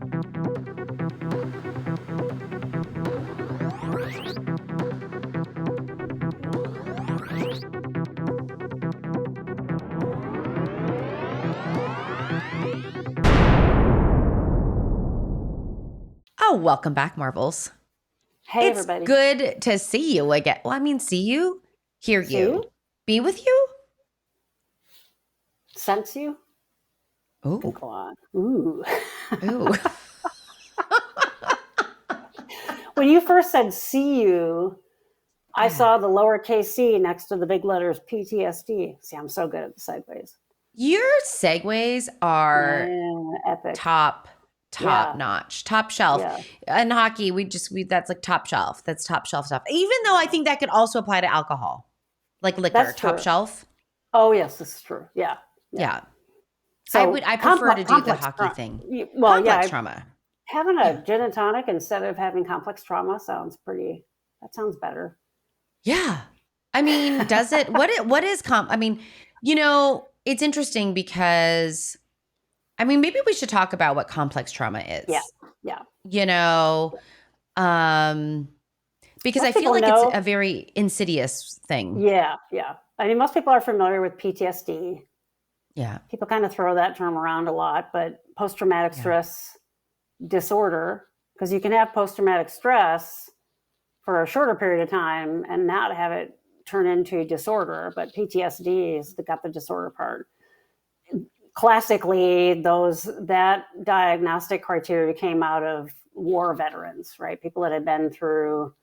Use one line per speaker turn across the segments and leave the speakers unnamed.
Oh, welcome back, Marvels.
Hey,
it's
everybody.
Good to see you again. Well, I mean, see you, hear you, be with you.
Sense you.
Ooh.
Go on. Ooh.
Ooh.
When you first said see you, I saw the lowercase c next to the big letters PTSD. See, I'm so good at the segues.
Your segues are
epic.
Top notch, top shelf.
Yeah.
In hockey, that's like top shelf. That's top shelf stuff. Even though I think that could also apply to alcohol, like liquor,
That's
top
true.
shelf.
Oh yes, this is true. Yeah.
So I prefer to do the hockey thing.
Well,
complex trauma.
Having a gin and tonic instead of having complex trauma sounds better.
Yeah. I mean, does it? What is I mean, it's interesting because, I mean, maybe we should talk about what complex trauma is.
Yeah.
Because I feel like it's a very insidious thing.
Yeah. I mean, most people are familiar with PTSD.
Yeah.
People kind of throw that term around a lot, but post-traumatic stress disorder, because you can have post-traumatic stress for a shorter period of time and not have it turn into disorder, but PTSD has got the disorder part. Classically, that diagnostic criteria came out of war veterans, right? People that had been through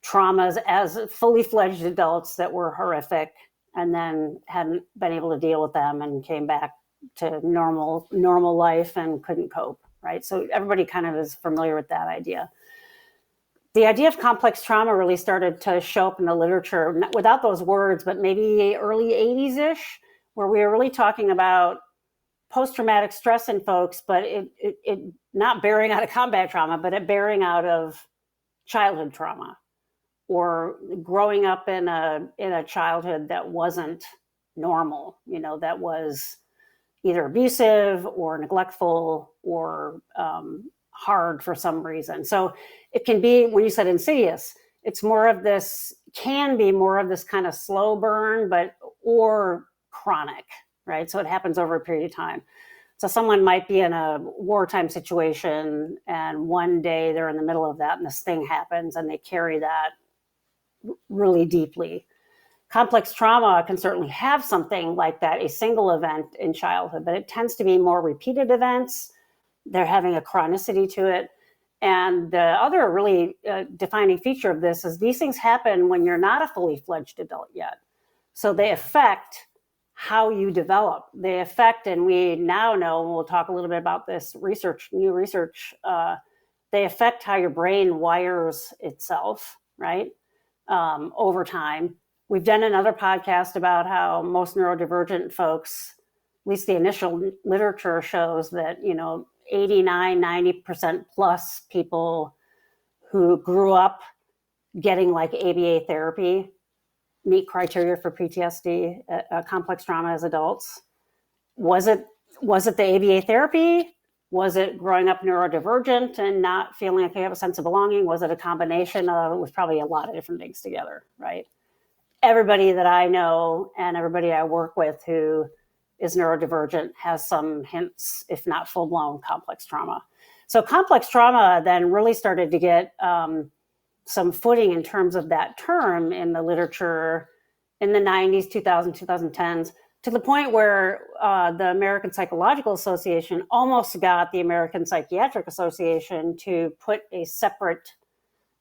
traumas as fully fledged adults that were horrific and then hadn't been able to deal with them and came back to normal life and couldn't cope, right? So everybody kind of is familiar with that idea. The idea of complex trauma really started to show up in the literature without those words, but maybe early 80s-ish, where we were really talking about post-traumatic stress in folks, but it not bearing out of combat trauma, but it bearing out of childhood trauma or growing up in a childhood that wasn't normal, that was either abusive or neglectful or hard for some reason. So it can be, when you said insidious, can be more of this kind of slow burn, or chronic, right? So it happens over a period of time. So someone might be in a wartime situation and one day they're in the middle of that and this thing happens and they carry that really deeply. Complex trauma can certainly have something like that, a single event in childhood, but it tends to be more repeated events. They're having a chronicity to it. And the other really defining feature of this is these things happen when you're not a fully fledged adult yet. So they affect how you develop. They affect, and we now know, and we'll talk a little bit about this new research, they affect how your brain wires itself, right? Over time. We've done another podcast about how most neurodivergent folks, at least the initial literature shows that, 89, 90% plus people who grew up getting like ABA therapy meet criteria for PTSD, complex trauma as adults. Was it the ABA therapy? Was it growing up neurodivergent and not feeling like they have a sense of belonging? Was it a combination of, it was probably a lot of different things together, right? Everybody that I know and everybody I work with who is neurodivergent has some hints, if not full-blown complex trauma. So complex trauma then really started to get some footing in terms of that term in the literature in the 90s, 2000s, 2010s, to the point where the American Psychological Association almost got the American Psychiatric Association to put a separate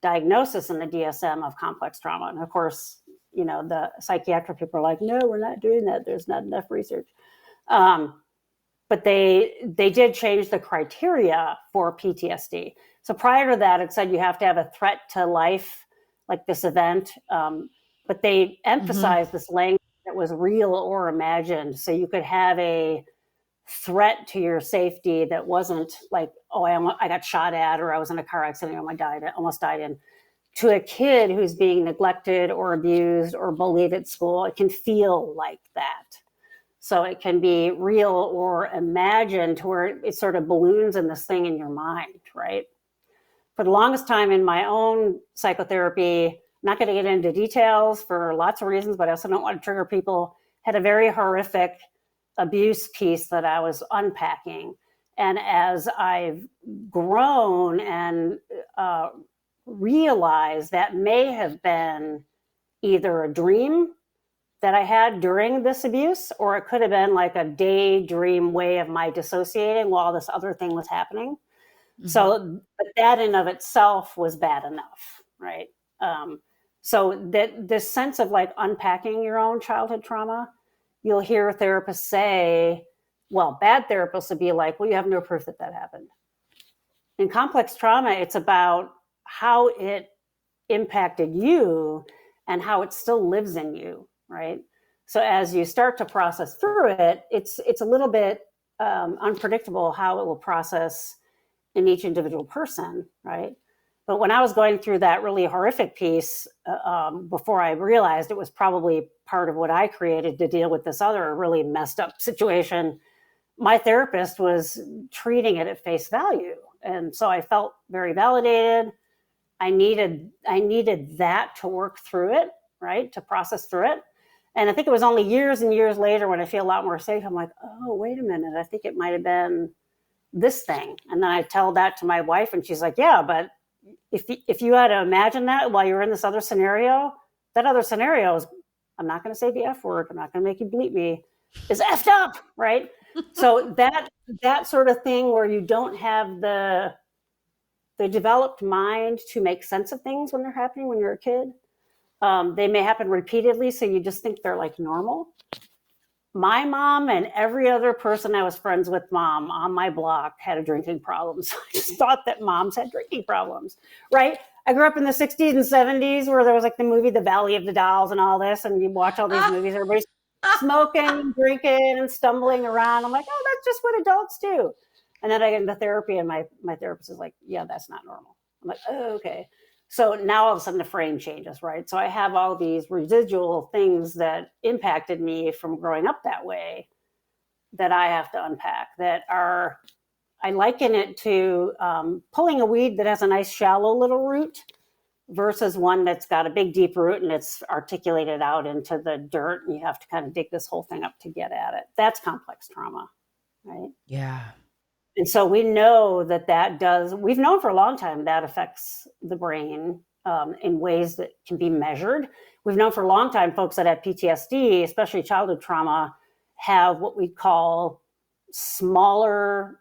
diagnosis in the DSM of complex trauma. And of course, the psychiatric people are like, no, we're not doing that. There's not enough research. But they did change the criteria for PTSD. So prior to that, it said you have to have a threat to life, like this event. But they emphasized this language that was real or imagined. So you could have a threat to your safety that wasn't like, oh, I got shot at, or I was in a car accident, almost died in. To a kid who's being neglected or abused or bullied at school, it can feel like that. So it can be real or imagined, to where it sort of balloons in this thing in your mind, right? For the longest time in my own psychotherapy, I'm not going to get into details for lots of reasons, but I also don't want to trigger people, had a very horrific abuse piece that I was unpacking. And as I've grown and realized that may have been either a dream that I had during this abuse, or it could have been like a daydream way of my dissociating while this other thing was happening. Mm-hmm. So, but that in of itself was bad enough, right? So that this sense of like unpacking your own childhood trauma, you'll hear therapists say, well, bad therapists would be like, well, you have no proof that that happened. In complex trauma, it's about how it impacted you and how it still lives in you, right? So as you start to process through it, it's a little bit unpredictable how it will process in each individual person, right? But when I was going through that really horrific piece, before I realized it was probably part of what I created to deal with this other really messed up situation, my therapist was treating it at face value. And so I felt very validated. I needed that to work through it, right? To process through it. And I think it was only years and years later when I feel a lot more safe, I'm like, oh, wait a minute. I think it might have been this thing. And then I tell that to my wife and she's like, yeah, but if you had to imagine that while you were in this other scenario, that other scenario is, I'm not going to say the F word, I'm not going to make you bleep me, is effed up, right? So that sort of thing where you don't have the developed mind to make sense of things when they're happening when you're a kid. They may happen repeatedly, so you just think they're like normal. My mom and every other person I was friends with, mom on my block, had a drinking problem. So I just thought that moms had drinking problems, right? I grew up in the 60s and 70s where there was like the movie The Valley of the Dolls and all this, and you watch all these movies, everybody's smoking and drinking and stumbling around. I'm like, oh, that's just what adults do. And then I get into therapy and my therapist is like, yeah, that's not normal. I'm like, oh, okay. So now all of a sudden the frame changes, right? So I have all these residual things that impacted me from growing up that way that I have to unpack, that are, I liken it to pulling a weed that has a nice shallow little root versus one that's got a big deep root and it's articulated out into the dirt and you have to kind of dig this whole thing up to get at it. That's complex trauma, right?
Yeah.
And so we know we've known for a long time that affects the brain in ways that can be measured. We've known for a long time folks that have PTSD, especially childhood trauma, have what we call smaller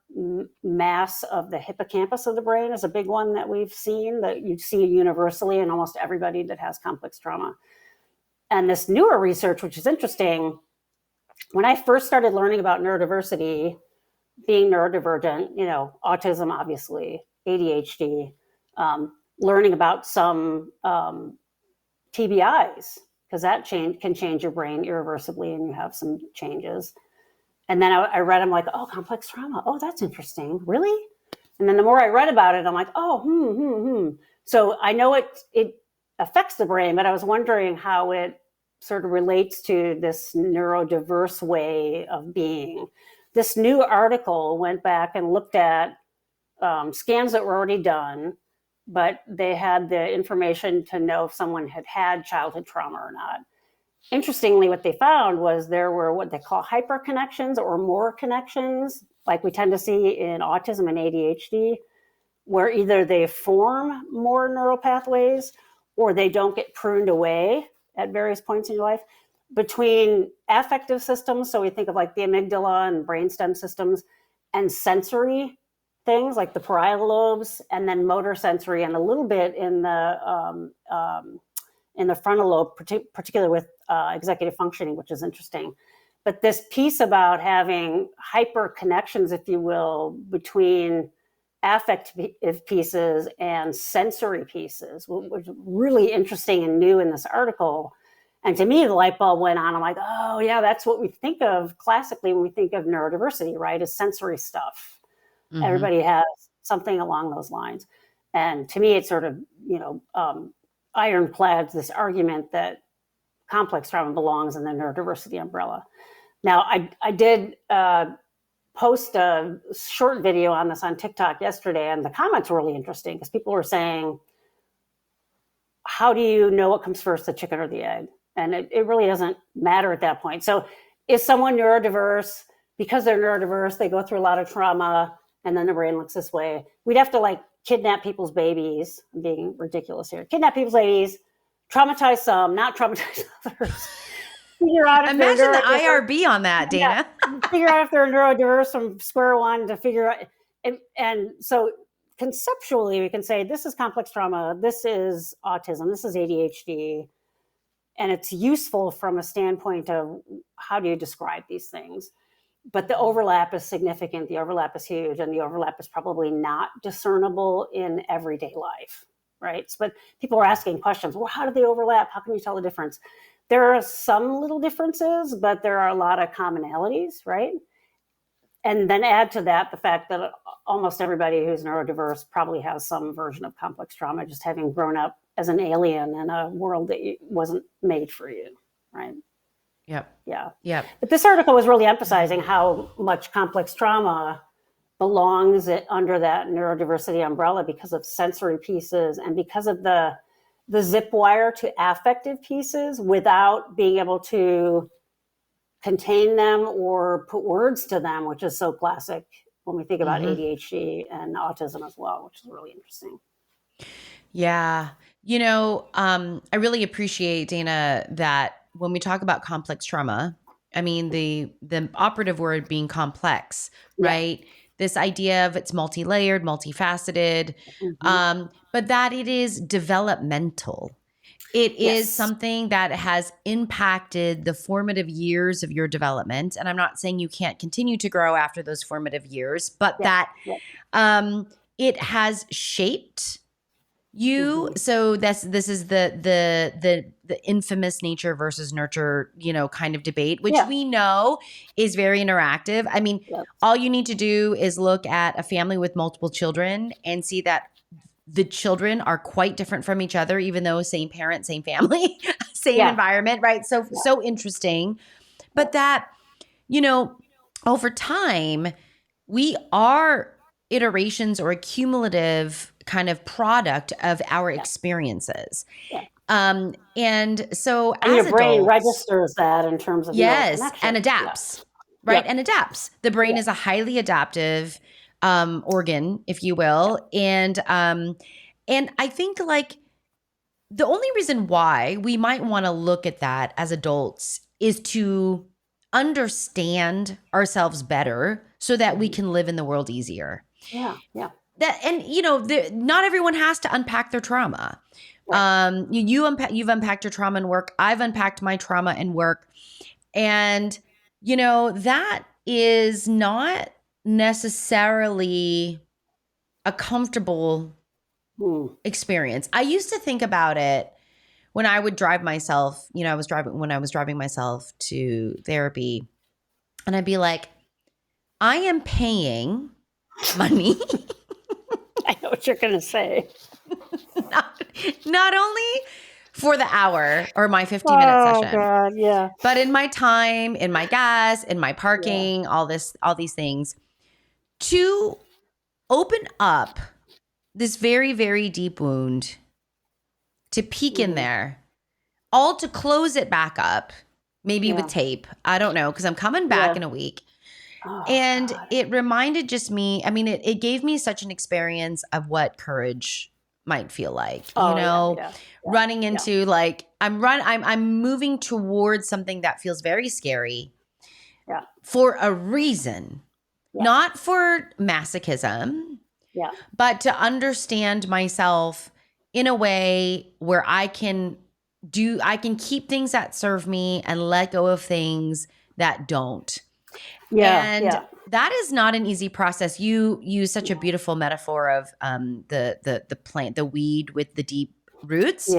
mass of the hippocampus of the brain is a big one that we've seen, that you see universally in almost everybody that has complex trauma. And this newer research, which is interesting, when I first started learning about neurodiversity, being neurodivergent, autism, obviously, ADHD, learning about some TBIs, because that can change your brain irreversibly and you have some changes. And then I read, I'm like, oh, complex trauma. Oh, that's interesting. Really? And then the more I read about it, I'm like, oh, So I know it affects the brain, but I was wondering how it sort of relates to this neurodiverse way of being. This new article went back and looked at scans that were already done, but they had the information to know if someone had had childhood trauma or not. Interestingly, what they found was there were what they call hyperconnections or more connections, like we tend to see in autism and ADHD, where either they form more neural pathways or they don't get pruned away at various points in your life, between affective systems, so we think of like the amygdala and brainstem systems, and sensory things like the parietal lobes, and then motor sensory, and a little bit in the frontal lobe, particularly with executive functioning, which is interesting. But this piece about having hyper connections, if you will, between affective pieces and sensory pieces was really interesting and new in this article. And to me, the light bulb went on. I'm like, oh, yeah, that's what we think of classically when we think of neurodiversity, right? Is sensory stuff. Mm-hmm. Everybody has something along those lines. And to me, it's sort of, ironclads this argument that complex trauma belongs in the neurodiversity umbrella. Now, I did post a short video on this on TikTok yesterday, and the comments were really interesting because people were saying, how do you know what comes first, the chicken or the egg? And it really doesn't matter at that point. So is someone neurodiverse? Because they're neurodiverse, they go through a lot of trauma, and then the brain looks this way. We'd have to like kidnap people's babies. I'm being ridiculous here. Kidnap people's babies, traumatize some, not traumatize others. Figure out if
Imagine the IRB on that, Dana.
Yeah, figure out if they're neurodiverse from square one to figure out. And so conceptually, we can say this is complex trauma, this is autism, this is ADHD. And it's useful from a standpoint of how do you describe these things. But the overlap is significant, the overlap is huge, and the overlap is probably not discernible in everyday life, right? But people are asking questions, well, how do they overlap? How can you tell the difference? There are some little differences, but there are a lot of commonalities, right? And then add to that the fact that almost everybody who's neurodiverse probably has some version of complex trauma, just having grown up as an alien in a world that wasn't made for you, right?
Yep.
Yeah.
Yep.
But this article was really emphasizing how much complex trauma belongs under that neurodiversity umbrella because of sensory pieces and because of the zip wire to affective pieces without being able to contain them or put words to them, which is so classic when we think about ADHD and autism as well, which is really interesting.
Yeah. I really appreciate, Dana, that when we talk about complex trauma, I mean, the operative word being complex, right? Yeah. This idea of it's multi-layered, multifaceted, but that it is developmental. It is something that has impacted the formative years of your development. And I'm not saying you can't continue to grow after those formative years, but that it has shaped you. So this is the infamous nature versus nurture, kind of debate, which we know is very interactive. I mean, all you need to do is look at a family with multiple children and see that the children are quite different from each other, even though same parent, same family, same environment, right? So interesting. But that, over time, we are iterations or a cumulative kind of product of our experiences. And so
and
as
your brain
adults,
registers that in terms of
and adapts, right? And adapts. The brain is a highly adaptive organ, if you will. And I think like the only reason why we might want to look at that as adults is to understand ourselves better so that we can live in the world easier.
Yeah.
Not everyone has to unpack their trauma. Right. You've unpacked your trauma in work. I've unpacked my trauma in work. And, that is not necessarily a comfortable experience. I used to think about it when I would drive myself, when I was driving myself to therapy, and I'd be like, I am paying money.
I know what you're going to say.
Not only for the hour or my 15-minute session,
God,
but in my time, in my gas, in my parking, all these things, to open up this very, very deep wound, to peek in there, all to close it back up, maybe with tape. I don't know, because I'm coming back in a week. And God. It reminded just me, I mean, it gave me such an experience of what courage might feel like, running into like, I'm moving towards something that feels very scary for a reason, not for masochism, but to understand myself in a way where I can keep things that serve me and let go of things that don't. That is not an easy process. You use such a beautiful metaphor of the plant, the weed with the deep roots.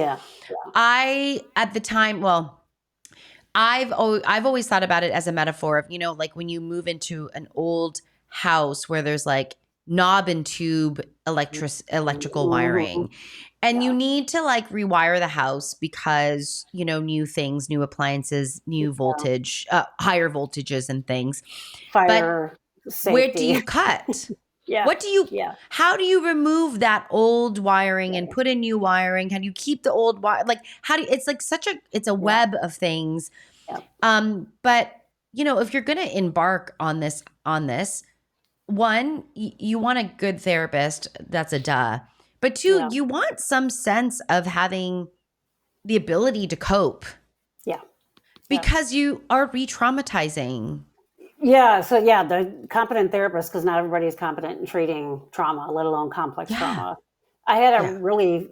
I at the time, well, I've always thought about it as a metaphor of, like when you move into an old house where there's like knob and tube electrical wiring. And you need to like rewire the house because, you know, new things, new appliances, new voltage, higher voltages and things.
Fire
But
safety.
where do you cut? What do you, how do you remove that old wiring and put in new wiring? How do you keep the old wire? Like, how do you, it's like it's a web of things. But you know, if you're going to embark on this, one, you want a good therapist. That's a duh. But two, you want some sense of having the ability to cope.
Yeah.
Because you are re-traumatizing.
Yeah. So the competent therapist, because not everybody is competent in treating trauma, let alone complex trauma. I had a really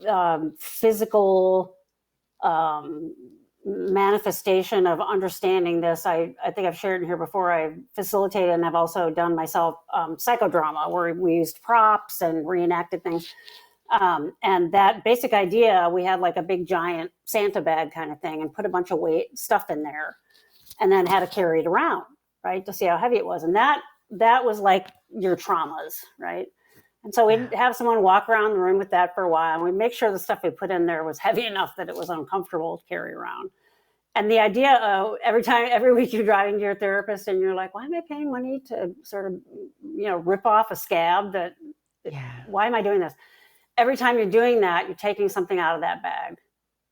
physical manifestation of understanding this. I think I've shared in here before. I facilitated and I've also done myself psychodrama, where we used props and reenacted things. And that basic idea, we had like a big giant Santa bag kind of thing and put a bunch of stuff in there and then had to carry it around, right, to see how heavy it was. And that was like your traumas, right? And so we'd have someone walk around the room with that for a while, and we'd make sure the stuff we put in there was heavy enough that it was uncomfortable to carry around. And the idea of every week you're driving to your therapist and you're like, why am I paying money to sort of, you know, rip off a scab why am I doing this? Every time you're doing that, you're taking something out of that bag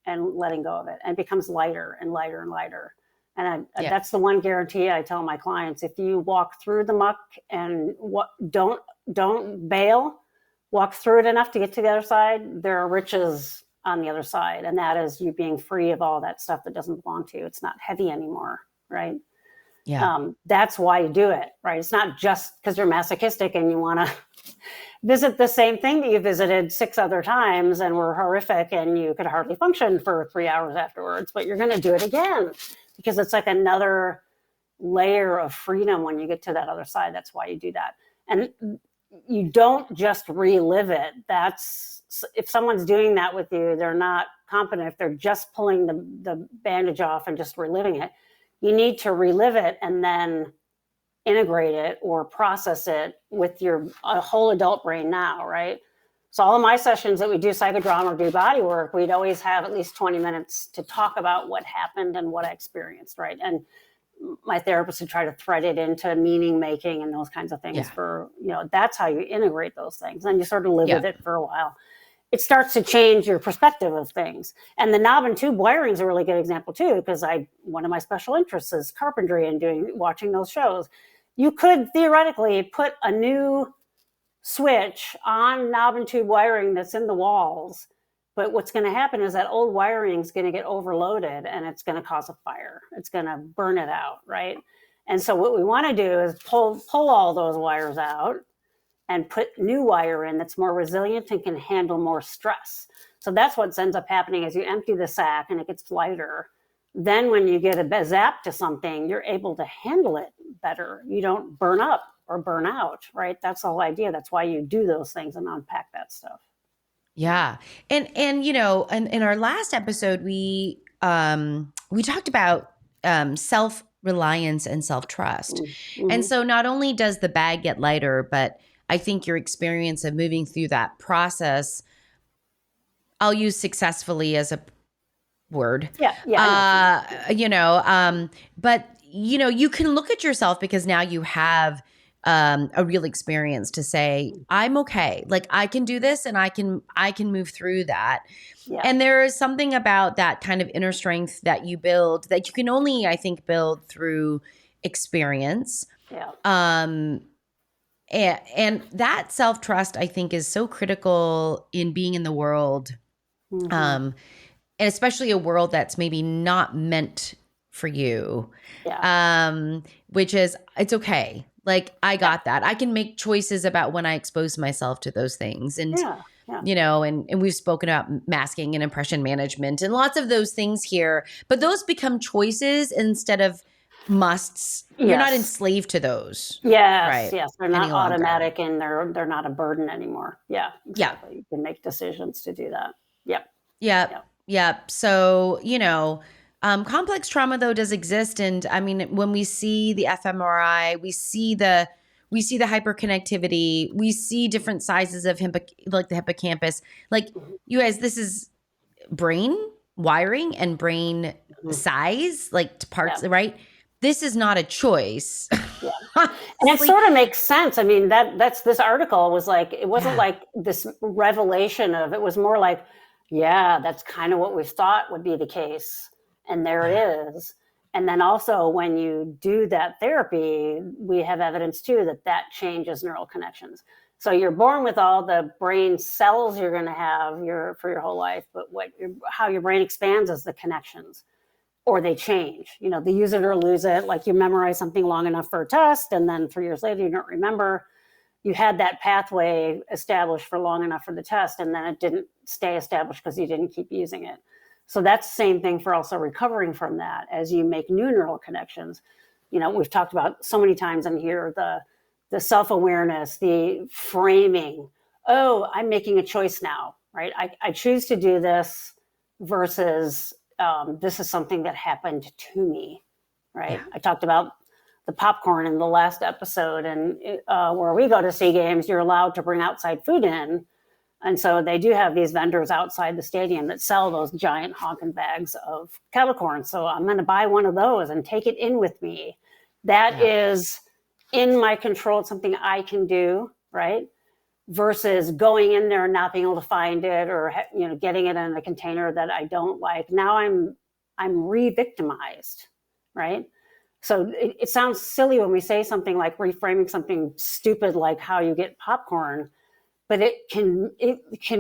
and letting go of it, and it becomes lighter and lighter and lighter. And that's the one guarantee I tell my clients: if you walk through the muck and don't bail, walk through it enough to get to the other side, there are riches on the other side. And that is you being free of all that stuff that doesn't belong to you. It's not heavy anymore, right? That's why you do it, right? It's not just because you're masochistic and you want to visit the same thing that you visited 6 other times and were horrific and you could hardly function for 3 hours afterwards, but you're going to do it again because it's like another layer of freedom when you get to that other side. That's why you do that. And you don't just relive it. If someone's doing that with you, they're not competent. If they're just pulling the bandage off and just reliving it, you need to relive it and then integrate it or process it with your whole adult brain now, right? So all of my sessions that we do psychodrama or do body work, we'd always have at least 20 minutes to talk about what happened and what I experienced, right? And my therapist would try to thread it into meaning making and those kinds of things for, you know, that's how you integrate those things. And you sort of live with it for a while. It starts to change your perspective of things. And the knob and tube wiring is a really good example too, because one of my special interests is carpentry and watching those shows. You could theoretically put a new switch on knob and tube wiring that's in the walls, but what's going to happen is that old wiring is going to get overloaded and it's going to cause a fire. It's going to burn it out, right? And so what we want to do is pull all those wires out and put new wire in that's more resilient and can handle more stress. So that's what ends up happening as you empty the sack and it gets lighter. Then when you get a zap to something, you're able to handle it better. You don't burn up or burn out, right? That's the whole idea. That's why you do those things and unpack that stuff.
Yeah. And you know, in our last episode, we talked about self-reliance and self-trust. Mm-hmm. And so not only does the bag get lighter, but I think your experience of moving through that process, I'll use successfully as a word. You know, but you know, you can look at yourself because now you have a real experience to say, I'm okay. Like I can do this and I can move through that. Yeah. And there is something about that kind of inner strength that you build that you can only, I think, build through experience.
Yeah.
And that self-trust, I think, is so critical in being in the world. Mm-hmm. And especially a world that's maybe not meant for you. Yeah. Which is, it's okay. Like I got that. I can make choices about when I expose myself to those things. And, you know, and we've spoken about masking and impression management and lots of those things here, but those become choices instead of musts. You're not enslaved to those.
Yes.
Right?
Yes. They're not automatic and they're not a burden anymore. Yeah. Exactly.
Yeah.
You can make decisions to do that. Yep.
Yep. So, you know, complex trauma though does exist. And I mean, when we see the fMRI, we see the we see the hyperconnectivity, we see different sizes of like the hippocampus. Like, you guys, this is brain wiring and brain size, like parts, right? This is not a choice.
Yeah. And it sort of makes sense. I mean, that's this article was like, it wasn't like this revelation of, it was more like, yeah, that's kind of what we thought would be the case. And there it is. And then also when you do that therapy, we have evidence too that changes neural connections. So you're born with all the brain cells you're going to have for your whole life, but how your brain expands is the connections. Or they change, they use it or lose it. Like you memorize something long enough for a test, and then 3 years later, you don't remember. You had that pathway established for long enough for the test, and then it didn't stay established because you didn't keep using it. So that's the same thing for also recovering from that as you make new neural connections. We've talked about so many times in here, the self-awareness, the framing. Oh, I'm making a choice now, right? I choose to do this versus this is something that happened to me, right? Yeah. I talked about the popcorn in the last episode, and where we go to see games, you're allowed to bring outside food in. And so they do have these vendors outside the stadium that sell those giant honking bags of kettle corn. So I'm going to buy one of those and take it in with me. That is in my control. It's something I can do, right? Versus going in there and not being able to find it, or getting it in a container that I don't like. Now I'm re-victimized, right? So it sounds silly when we say something like reframing something stupid like how you get popcorn, but it can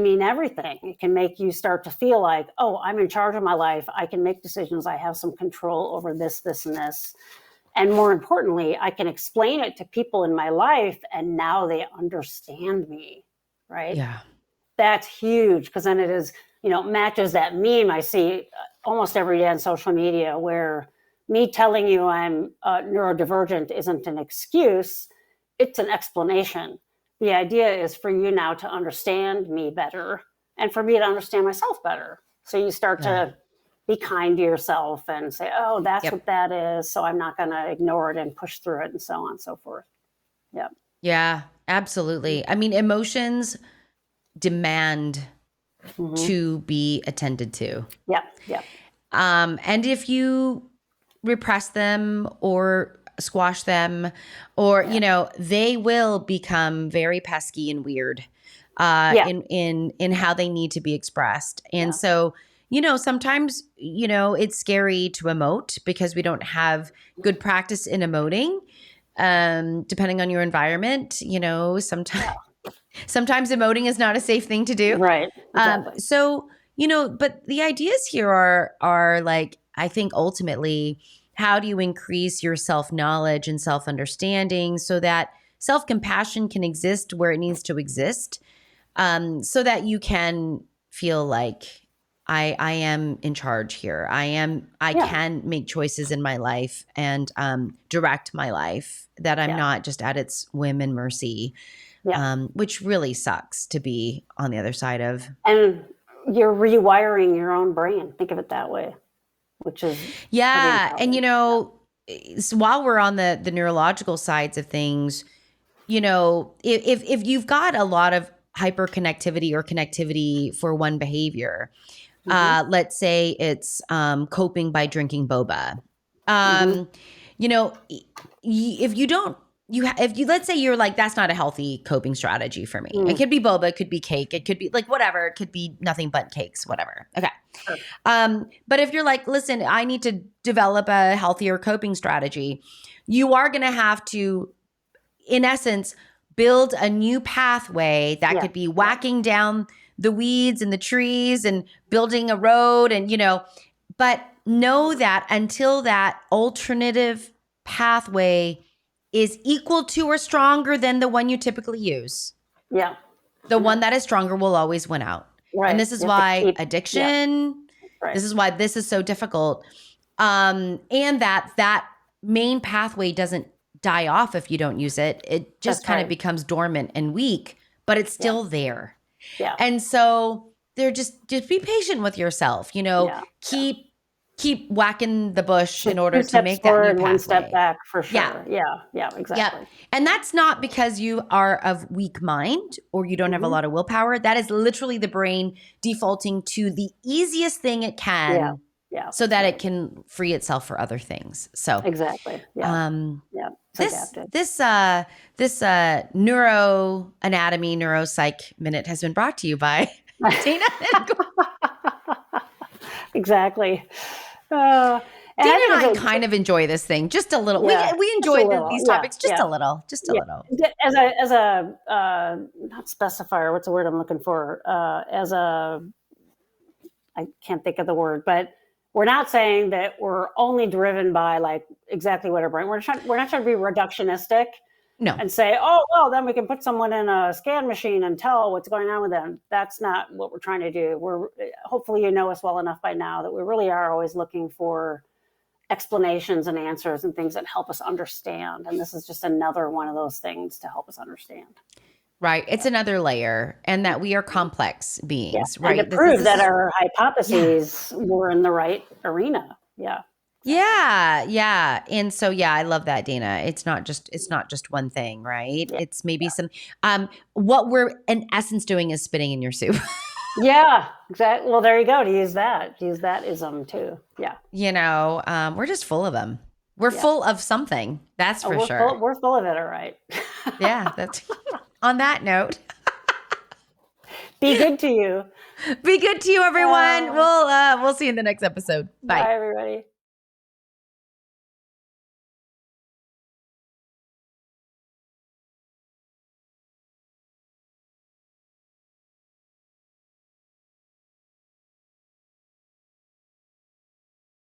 mean everything. It can make you start to feel like, oh, I'm in charge of my life. I can make decisions. I have some control over this, and this. And more importantly, I can explain it to people in my life, and now they understand me, right?
Yeah.
That's huge, because then it is, matches that meme I see almost every day on social media, where me telling you I'm neurodivergent isn't an excuse, it's an explanation. The idea is for you now to understand me better, and for me to understand myself better. So you start to be kind to yourself and say, oh, that's what that is. So I'm not going to ignore it and push through it, and so on and so forth. Yeah.
Yeah, absolutely. I mean, emotions demand to be attended to.
Yeah. Yeah.
And if you repress them or squash them, or, they will become very pesky and weird in how they need to be expressed. And so, sometimes, it's scary to emote because we don't have good practice in emoting, depending on your environment. Sometimes emoting is not a safe thing to do.
Right. Exactly.
So, but the ideas here are like, I think ultimately, how do you increase your self-knowledge and self-understanding so that self-compassion can exist where it needs to exist, so that you can feel like I am in charge here. I can make choices in my life and direct my life, that I'm not just at its whim and mercy, which really sucks to be on the other side of.
And you're rewiring your own brain. Think of it that way, which is
and so while we're on the neurological sides of things, if you've got a lot of hyperconnectivity or connectivity for one behavior, let's say it's coping by drinking boba. If you don't, let's say you're like, that's not a healthy coping strategy for me. It could be boba, it could be cake, it could be like whatever, it could be nothing but cakes, whatever. Okay. Sure. But if you're like, listen, I need to develop a healthier coping strategy, you are going to have to, in essence, build a new pathway that could be whacking down the weeds and the trees and building a road, and but know that until that alternative pathway is equal to or stronger than the one you typically use, the one that is stronger will always win out. Right. And this is why addiction, this is why this is so difficult, and that main pathway doesn't die off if you don't use it. It just kind of becomes dormant and weak, but it's still there. Yeah. And so they're just be patient with yourself, keep keep whacking the bush in
Two
order to
steps
make that new
forward,
pathway.
one step back, for
Yeah.
sure. Yeah, exactly.
Yep. And that's not because you are of weak mind or you don't have a lot of willpower. That is literally the brain defaulting to the easiest thing it can so that it can free itself for other things. So
exactly. Yeah.
This neuroanatomy, neuropsych minute has been brought to you by Dana and
Exactly.
Dana and I kind of enjoy this thing just a little. We enjoy these topics just a little.
As a not specifier, what's the word I'm looking for? I can't think of the word, but we're not saying that we're only driven by like exactly what our brain. We're not trying to be reductionistic.
No.
And say, oh, well, then we can put someone in a scan machine and tell what's going on with them. That's not what we're trying to do. Hopefully you know us well enough by now that we really are always looking for explanations and answers and things that help us understand. And this is just another one of those things to help us understand.
Right. It's another layer, and that we are complex beings, right?
And to prove that our hypotheses were in the right arena. Yeah.
Yeah. And so, I love that, Dana. It's not just one thing, right? It's maybe some, what we're in essence doing is spitting in your soup.
Yeah, exactly. Well, there you go. To use that ism too. Yeah.
We're just full of them. We're full of something. That's for sure.
We're full of it. All right.
Yeah. That's on that note.
Be good to you.
Be good to you, everyone. We'll see you in the next episode. Bye.
Bye, everybody.